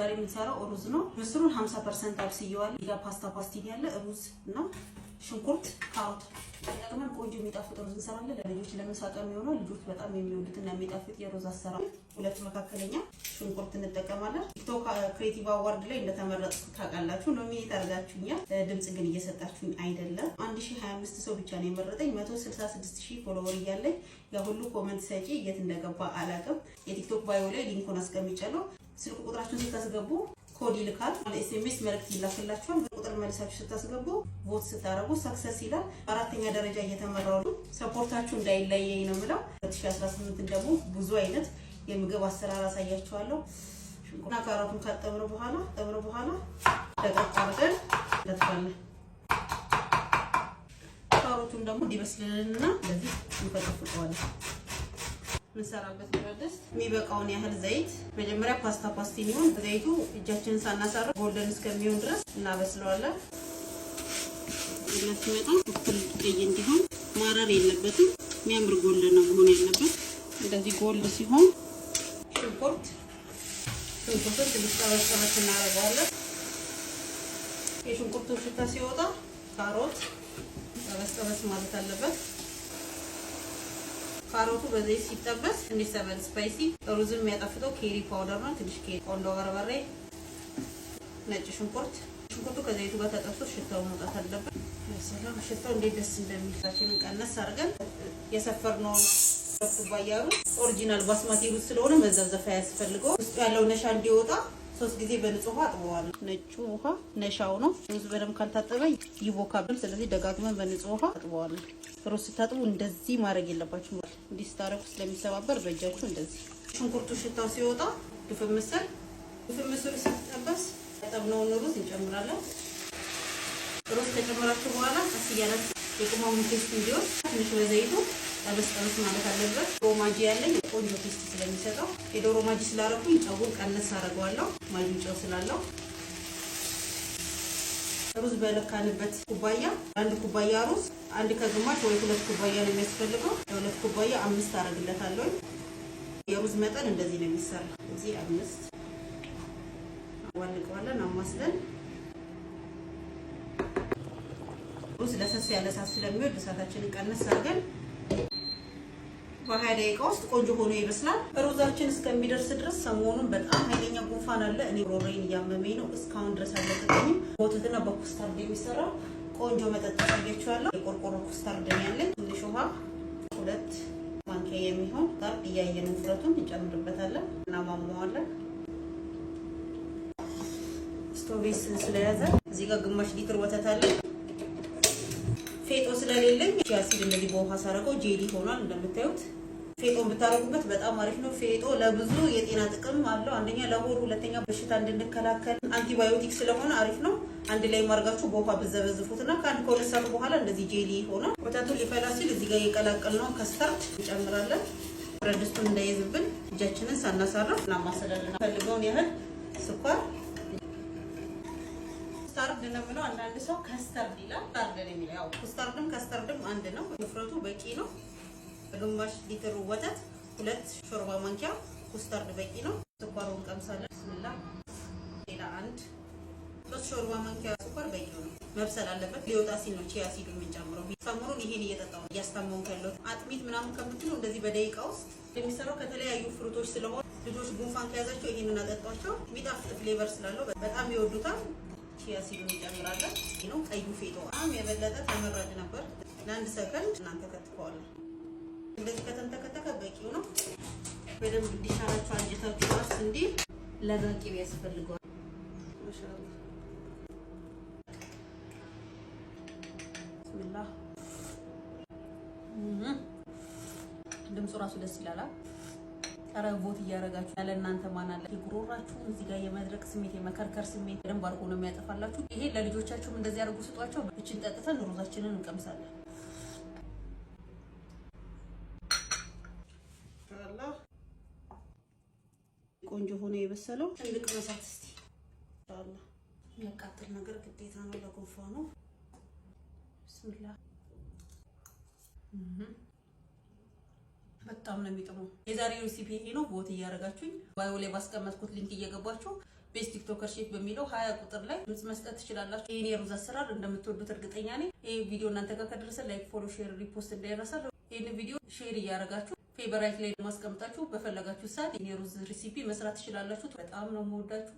ዛሬ የምንሰራው ሩዝ ነው። ምስሩን 50% አብስየዋለሁ። ይጋ ፓስታ ፓስቲኒ ያለ ሩዝ እና ሽንኩርት፣ ካሮት ተጠቅመን ቆንጆ የሚጣፍጥ ሩዝ እንሰራለን። ለልጆች ለምሳቃ የሚሆነው ልጆች በጣም የሚወዱትና የሚጣፍጥ የሩዝ አሰራር። ሁለት መካከለኛ ሽንኩርት እንጠቀማለን። ቲክቶክ ክሬቲቭ አዋርድ ላይ እንደተመረጥኩ ታውቃላችሁ። ኖሚኔት አድርጋችሁኛል። ድምጽ ግን እየሰጣችሁኝ አይደለም። 1025 ሰው ብቻ ነው የመረጠኝ። 166000 ፎሎወር እያለኝ የሁሉ ኮሜንት ሰጪ የት እንደገባ አላውቅም። የቲክቶክ ባዮ ላይ ሊንኩን አስቀምጫለሁ። ስልክ ቁጥራችሁን ስታስገቡ ኮድ ይልካል። ኤስኤምኤስ መልእክት ይላክላችኋል። ቁጥር መልሳችሁ ስታስገቡ ቮት ስታረጉ ሰክሰስ ይላል። አራተኛ ደረጃ እየተመራው ነው። ሰፖርታችሁ እንዳይለየኝ ነው የምለው። 2018 ደግሞ ብዙ አይነት የምግብ አሰራር አሳያችኋለሁ። ሽንኩርትና ካሮቱን ካጠብነው በኋላ ደቀቅ አድርገን እንከትፋለን። ካሮቱን ደግሞ እንዲበስልልንና እንደዚህ እንፈቀፍቀዋለን። ምንሰራበት ብረት የሚበቃውን ያህል ዘይት መጀመሪያ ፓስታ ፓስቲኒውን ዘይቱ እጃችንን ሳናሳርፍ ጎልደን እስከሚሆን ድረስ እናበስለዋለን። ለምትመጣ እኩል ቀይ እንዲሆን ማረር የለበትም። የሚያምር ጎልደን ነው መሆን ያለበት። እንደዚህ ጎልድ ሲሆን ሽንኩርቱን ትንሽ ጠበስ እናደርገዋለን። የሽንኩርቱ ሽታ ሲወጣ ካሮት ጠበስ ማለት አለበት። ካሮቱ በዘይት ሲጠበስ ትንሽ ሰበን ስፓይሲ ሩዝን የሚያጣፍጠው ኬሪ ፓውደር ነው። ትንሽ ኬሪ፣ ቆንጆ በርበሬ፣ ነጭ ሽንኩርቱ ከዘይቱ ጋር ተጠብሶ ሽታው መውጣት አለበት። ሰላም ሽታው እንዴት ደስ እንደሚል ታችንን ቀነስ አድርገን የሰፈርነውን ኩባያ ሩዝ ኦሪጂናል ባስማቲ ሩዝ ስለሆነ መዘብዘፍ አያስፈልገው። ውስጡ ያለው ነሻ እንዲወጣ 3 ጊዜ በንጹህ ውሃ አጥበዋለሁ። ነጩ ውሃ ነሻው ነው። ሩዝ በደንብ ካልታጠበ ይቦካብል። ስለዚህ ደጋግመን በንጹህ ውሃ አጥበዋለሁ። ሩዝ ስታጥቡ እንደዚህ ማድረግ የለባችሁ። እንዲህ ስታረጉ ስለሚሰባበር በእጃችሁ እንደዚህ። ሽንኩርቱ ሽታው ሲወጣ ድፍን ምስር ሲጠበስ ያጠብነውን ሩዝ እንጨምራለን። ሩዝ ከጨመራችሁ በኋላ ቀስ እያላችሁ የቅመሙን ቴስት እንዲወስድ ትንሽ በዘይቱ ጠበስ ማለት አለበት። ዶሮ ማጂ ያለኝ ቆንጆ ቴስት ስለሚሰጠው የዶሮ ማጂ ስላደረኩኝ ጨውን ቀነስ አደርገዋለሁ። ማጂው ጨው ስላለው ሩዝ በለካንበት ኩባያ አንድ ኩባያ ሩዝ አንድ ከግማሽ ወይ 2 ኩባያ ነው የሚያስፈልገው። ለ2 ኩባያ 5 አደርግለታለሁ። የሩዝ መጠን እንደዚህ ነው የሚሰራ። እዚህ 5 አዋልቀዋለን። አማስለን ሩዝ ለሰስ ያለ ሳት ስለሚወድ እሳታችንን ቀነስ አድርገን በ20 ደቂቃ ውስጥ ቆንጆ ሆኖ ይበስላል። ሩዛችን እስከሚደርስ ድረስ ሰሞኑን በጣም ኃይለኛ ጉንፋን አለ። እኔ ሮሬን እያመመኝ ነው። እስካሁን ድረስ አልለቀቀኝም። ወተትና በኩስታርድ የሚሰራ ቆንጆ መጠጥ አሳያችኋለሁ። የቆርቆሮ ኩስታርድ ያለኝ ትንሽ ውሃ 2 ማንኪያ የሚሆን ታርድ እያየን ውፍረቱን እንጨምርበታለን እና ማሟዋለን። ስቶቬስ ስለያዘ እዚህ ጋር ግማሽ ሊትር ወተት አለ። ፌጦ ስለሌለኝ ቺያሲድ እንደዚህ በውሃ ሳረገው ጄሊ ሆኗል። እንደምታዩት ፌጦን ብታረጉበት በጣም አሪፍ ነው። ፌጦ ለብዙ የጤና ጥቅም አለው። አንደኛ ለሆድ፣ ሁለተኛ በሽታ እንድንከላከል አንቲባዮቲክ ስለሆነ አሪፍ ነው። አንድ ላይ ማርጋችሁ በውሃ ብዘበዝፉትና ከ1-2 ሰዓት በኋላ እንደዚህ ጄሊ ሆኗል። ወተቱን ሊፈላ ሲል እዚህ ጋር የቀላቀልነው ከስተርድ እንጨምራለን። ብረት ድስቱን እንዳይዝብን እጃችንን ሳናሳርፍ እናማሰላለን። ፈልገውን ያህል ስኳር ስታርድ ነው ብለው አንዳንድ ሰው ከስተርድ ይላል። ታርድ ነው የሚለው። ያው ስታርድም ከስተርድም አንድ ነው። ውፍረቱ በቂ ነው። ግማሽ ሊትር ወተት 2 ሾርባ ማንኪያ ስታርድ በቂ ነው። ስኳሩን ቀምሳለን። ብስሚላ ሌላ 3 ሾርባ ማንኪያ ስኳር በቂ ነው። መብሰል አለበት። ሊወጣ ሲል ነው ቺያ ሲዱ የምንጨምረው። ሰሞኑን ይሄን እየጠጣሁ እያስታመምኩ ያለሁት አጥሚት ምናምን ከምትሉ እንደዚህ በደቂቃ ውስጥ የሚሰራው ከተለያዩ ፍሩቶች ስለሆነ ልጆች ጉንፋን ከያዛቸው ይሄንን አጠጧቸው። የሚጣፍጥ ፍሌቨር ስላለው በጣም ይወዱታል። ቺያ ሲዱ እንጨምራለን። ነው ቀዩ ፌጦ በጣም የበለጠ ተመራጭ ነበር። ለ1 ሰከንድ እናንተ ከትፈዋለሁ። እንደዚህ ከተንተከተከ በቂው ነው። በደንብ እንዲሻላችሁ አንጀታችሁ ራስ እንዲህ ለጋ ቅቤ ያስፈልገዋል። ማሻአላ ብስሚላህ ድምፁ ራሱ ደስ ይላል። ኧረ ቦት እያረጋችሁ ያለ እናንተ ማን አለ? ጉሮሯችሁ እዚህ ጋር የመድረቅ ስሜት የመከርከር ስሜት በደንብ አድርጎ ነው የሚያጠፋላችሁ። ይሄ ለልጆቻችሁም እንደዚህ አድርጉ ስጧቸው። እቺን ጠጥተን ሩዛችንን እንቀምሳለን። ኢንሻአላህ ቆንጆ ሆነ የበሰለው። ትልቅ መሳት እስቲ ኢንሻአላህ የሚያቃጥል ነገር ግዴታ ነው ለጉንፋኑ። ቢስሚላህ በጣም ነው የሚጥመው። የዛሬው ሬሲፒ ይሄ ነው። ቦት እያረጋችሁኝ ባዮ ላይ ባስቀመጥኩት ሊንክ እየገባችሁ ቤስት ቲክቶከር ሼፍ በሚለው 20 ቁጥር ላይ ድምጽ መስጠት ትችላላችሁ። ይሄን የሩዝ አሰራር እንደምትወዱት እርግጠኛ ነኝ። ይሄ ቪዲዮ እናንተ ጋር ከደረሰ ላይክ፣ ፎሎ፣ ሼር፣ ሪፖስት እንዳይረሳ። ይሄን ቪዲዮ ሼር እያደረጋችሁ ፌቨራይት ላይ ማስቀምጣችሁ በፈለጋችሁ ሰዓት የሩዝ ሬሲፒ መስራት ትችላላችሁ። በጣም ነው የምወዳችሁ።